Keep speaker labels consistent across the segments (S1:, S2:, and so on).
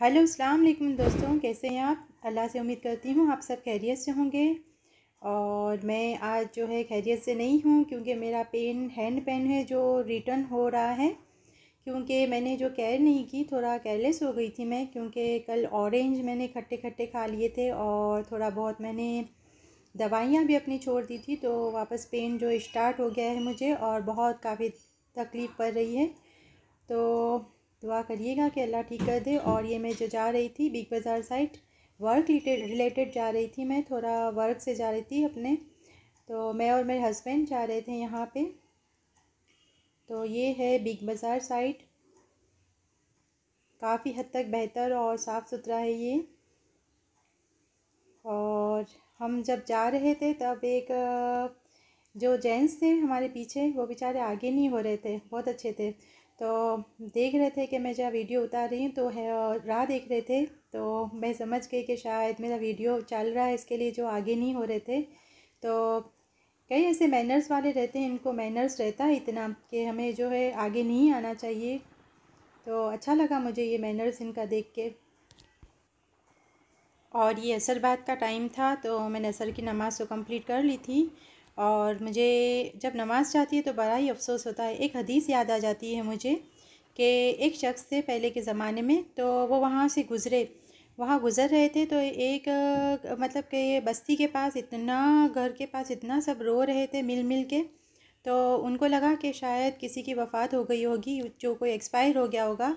S1: Hello अस्सलाम वालेकुम दोस्तों, कैसे हैं आप। अल्लाह से उम्मीद करती हूँ आप सब खैरियत से होंगे। और मैं आज जो है खैरियत से नहीं हूँ क्योंकि मेरा हैंड पेन है जो रिटर्न हो रहा है। क्योंकि मैंने जो केयर नहीं की, थोड़ा केयरलेस हो गई थी मैं, क्योंकि कल ऑरेंज मैंने खट्टे खट्टे खा लिए थे और थोड़ा बहुत मैंने दवाइयाँ भी अपनी छोड़ दी थी। तो वापस पेन जो स्टार्ट हो गया है मुझे और बहुत काफ़ी तकलीफ़ पड़ रही है। तो दुआ करिएगा कि अल्लाह ठीक कर दे। और ये मैं जो जा रही थी बिग बाज़ार साइड, वर्क रिलेटेड जा रही थी, मैं थोड़ा वर्क से जा रही थी अपने। तो मैं और मेरे हस्बैंड जा रहे थे यहाँ पे। तो ये है बिग बाज़ार साइड, काफ़ी हद तक बेहतर और साफ़ सुथरा है ये। और हम जब जा रहे थे तब एक जो जेंट्स थे हमारे पीछे, वो बेचारे आगे नहीं हो रहे थे, बहुत अच्छे थे। तो देख रहे थे कि मैं जब वीडियो उतार रही हूँ तो है, राह देख रहे थे। तो मैं समझ गई कि शायद मेरा वीडियो चल रहा है, इसके लिए जो आगे नहीं हो रहे थे। तो कई ऐसे मैनर्स वाले रहते हैं, इनको मैनर्स रहता है इतना कि हमें जो है आगे नहीं आना चाहिए। तो अच्छा लगा मुझे ये मैनर्स इनका देख के। और ये असर बाद का टाइम था तो मैंने असर की नमाज़ तो कंप्लीट कर ली थी। और मुझे जब नमाज़ जाती है तो बड़ा ही अफ़सोस होता है। एक हदीस याद आ जाती है मुझे कि एक शख्स थे पहले के ज़माने में, तो वो वहाँ से गुज़रे, वहाँ गुज़र रहे थे। तो एक मतलब कि ये बस्ती के पास इतना, घर के पास इतना सब रो रहे थे मिल मिल के। तो उनको लगा कि शायद किसी की वफ़ात हो गई होगी, जो कोई एक्सपायर हो गया होगा।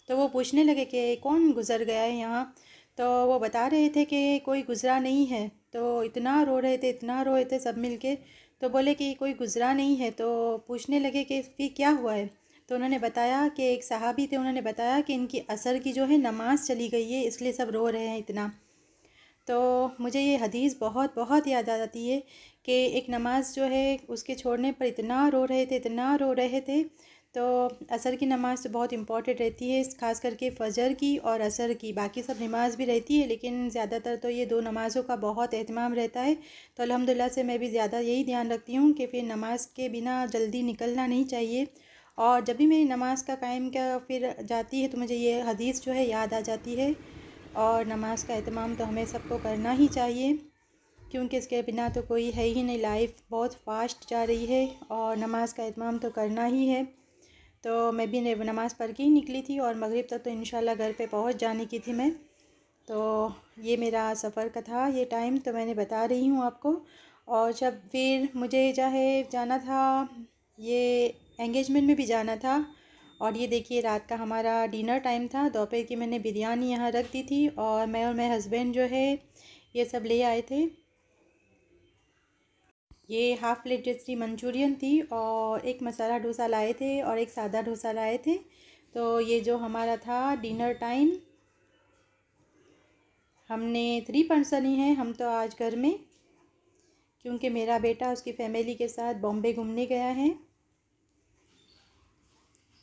S1: तो वो पूछने लगे कि कौन गुज़र गया है यहाँ। तो वो बता रहे थे कि कोई गुज़रा नहीं है। तो इतना रो रहे थे, इतना रो रहे थे सब मिलके। तो बोले कि कोई गुज़रा नहीं है। तो पूछने लगे कि फिर क्या हुआ है। तो उन्होंने बताया कि एक सहाबी थे, उन्होंने बताया कि इनकी असर की जो है नमाज़ चली गई है, इसलिए सब रो रहे हैं इतना। तो मुझे ये हदीस बहुत बहुत याद आ जाती है कि एक नमाज़ जो है उसके छोड़ने पर इतना रो रहे थे, इतना रो रहे थे। तो असर की नमाज़ तो बहुत इम्पॉर्टेंट रहती है, ख़ास करके फ़जर की और असर की। बाकी सब नमाज़ भी रहती है लेकिन ज़्यादातर तो ये दो नमाज़ों का बहुत एहतमाम रहता है। तो अल्हम्दुलिल्लाह से मैं भी ज़्यादा यही ध्यान रखती हूँ कि फिर नमाज़ के बिना जल्दी निकलना नहीं चाहिए। और जब भी मेरी नमाज़ का टाइम का फिर जाती है तो मुझे ये हदीस जो है याद आ जाती है। और नमाज़ का एहतमाम तो हमें सबको करना ही चाहिए, क्योंकि इसके बिना तो कोई है ही नहीं। लाइफ बहुत फास्ट जा रही है और नमाज़ का एहतमाम तो करना ही है। तो मैं भी नमाज़ पढ़ के ही निकली थी और मगरिब तक तो इंशाल्लाह घर पे पहुंच जाने की थी मैं। तो ये मेरा सफ़र का था, ये टाइम तो मैंने बता रही हूँ आपको। और जब फिर मुझे चाहे जाना था, ये एंगेजमेंट में भी जाना था। और ये देखिए रात का हमारा डिनर टाइम था, दोपहर की मैंने बिरयानी यहाँ रख दी थी और मैं और मेरे हस्बैंड जो है ये सब ले आए थे। ये हाफ़ प्लेट जैसी मंचूरियन थी और एक मसाला डोसा लाए थे और एक सादा डोसा लाए थे। तो ये जो हमारा था डिनर टाइम, हमने 3 पर्सन ही हैं हम तो आज घर में, क्योंकि मेरा बेटा उसकी फ़ैमिली के साथ बॉम्बे घूमने गया है।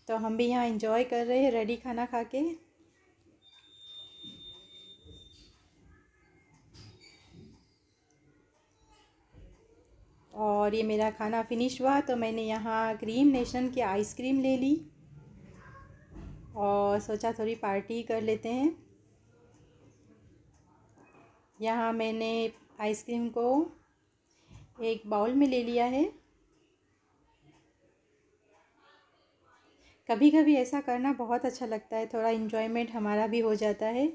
S1: तो हम भी यहाँ इंजॉय कर रहे हैं रेडी खाना खा के। और ये मेरा खाना फिनिश हुआ तो मैंने यहाँ क्रीम नेशन की आइसक्रीम ले ली और सोचा थोड़ी पार्टी कर लेते हैं। यहाँ मैंने आइसक्रीम को एक बाउल में ले लिया है। कभी कभी ऐसा करना बहुत अच्छा लगता है, थोड़ा इन्जॉयमेंट हमारा भी हो जाता है।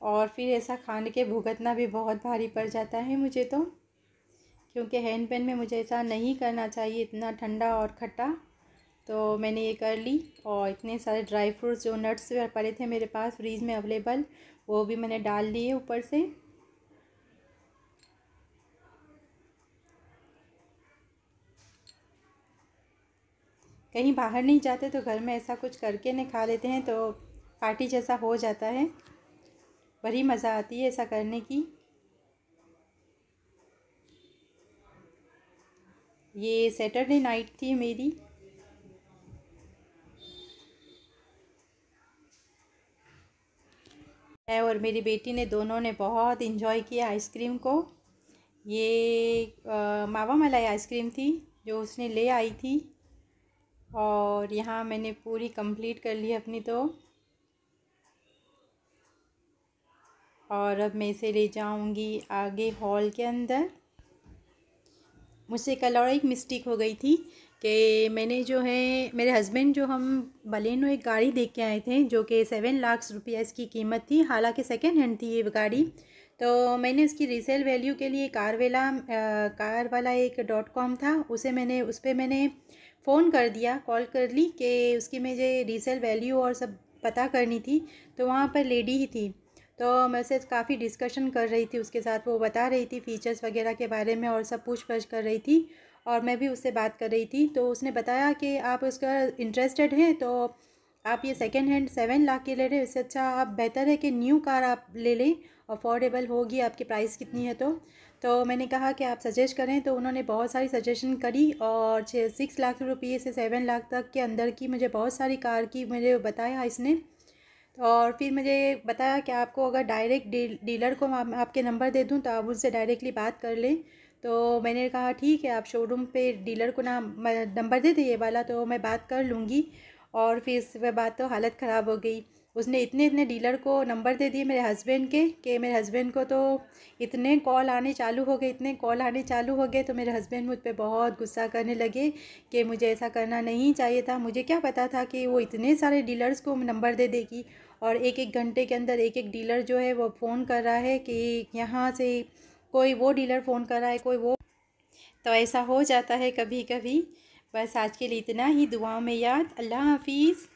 S1: और फिर ऐसा खाने के भुगतना भी बहुत भारी पड़ जाता है मुझे तो, क्योंकि हैंड पेन में मुझे ऐसा नहीं करना चाहिए, इतना ठंडा और खट्टा। तो मैंने ये कर ली। और इतने सारे ड्राई फ्रूट्स जो नट्स पड़े थे मेरे पास फ्रीज़ में अवेलेबल, वो भी मैंने डाल दिए ऊपर से। कहीं बाहर नहीं जाते तो घर में ऐसा कुछ करके नहीं खा लेते हैं, तो पार्टी जैसा हो जाता है। बड़ी मज़ा आती है ऐसा करने की। ये सैटरडे नाइट थी मेरी। मैं और मेरी बेटी ने दोनों ने बहुत इन्जॉय किया आइसक्रीम को। ये मावा मलाई आइसक्रीम थी जो उसने ले आई थी। और यहाँ मैंने पूरी कंप्लीट कर ली अपनी तो। और अब मैं इसे ले जाऊंगी आगे हॉल के अंदर। मुझसे कल और एक मिस्टेक हो गई थी कि मैंने जो है मेरे हस्बैंड जो हम बलेनो एक गाड़ी देख के आए थे जो कि 7 लाख रुपया इसकी कीमत थी, हालांकि सेकेंड हैंड थी ये गाड़ी। तो मैंने उसकी रीसेल वैल्यू के लिए कार वाला एक .com था, उस पर मैंने फ़ोन कर दिया, कॉल कर ली कि उसकी मुझे रीसेल वैल्यू और सब पता करनी थी। तो वहाँ पर लेडी ही थी, तो मैं उससे काफ़ी डिस्कशन कर रही थी उसके साथ, वो बता रही थी फ़ीचर्स वगैरह के बारे में और सब पूछ पाछ कर रही थी। और मैं भी उससे बात कर रही थी, तो उसने बताया कि आप उसका इंटरेस्टेड हैं तो आप ये सेकंड हैंड 7 लाख के ले रहे हैं, इससे अच्छा आप बेहतर है कि न्यू कार आप ले लें, अफोर्डेबल होगी, आपकी प्राइस कितनी है। तो मैंने कहा कि आप सजेस्ट करें, तो उन्होंने बहुत सारी सजेशन करी और 6 लाख रुपये से 7 लाख तक के अंदर की मुझे बहुत सारी कार की मुझे बताया इसने। और फिर मुझे बताया कि आपको अगर डायरेक्ट डीलर को आपके नंबर दे दूं तो आप उनसे डायरेक्टली बात कर लें। तो मैंने कहा ठीक है, आप शोरूम पे डीलर को नंबर दे दिए वाला, तो मैं बात कर लूँगी। और फिर इसके बाद तो हालत ख़राब हो गई। उसने इतने इतने डीलर को नंबर दे दिए मेरे हस्बैंड के कि मेरे हस्बैंड को तो इतने कॉल आने चालू हो गए, इतने कॉल आने चालू हो गए। तो मेरे हस्बैंड मुझ पे बहुत गुस्सा करने लगे कि मुझे ऐसा करना नहीं चाहिए था, मुझे क्या पता था कि वो इतने सारे डीलर्स को नंबर दे देगी। और एक एक घंटे के अंदर एक एक डीलर जो है वो फ़ोन कर रहा है कि यहाँ से कोई वो डीलर फ़ोन कर रहा है, कोई वो। तो ऐसा हो जाता है कभी कभी। बस आज के लिए इतना ही, दुआओं में याद। अल्लाह हाफिज़।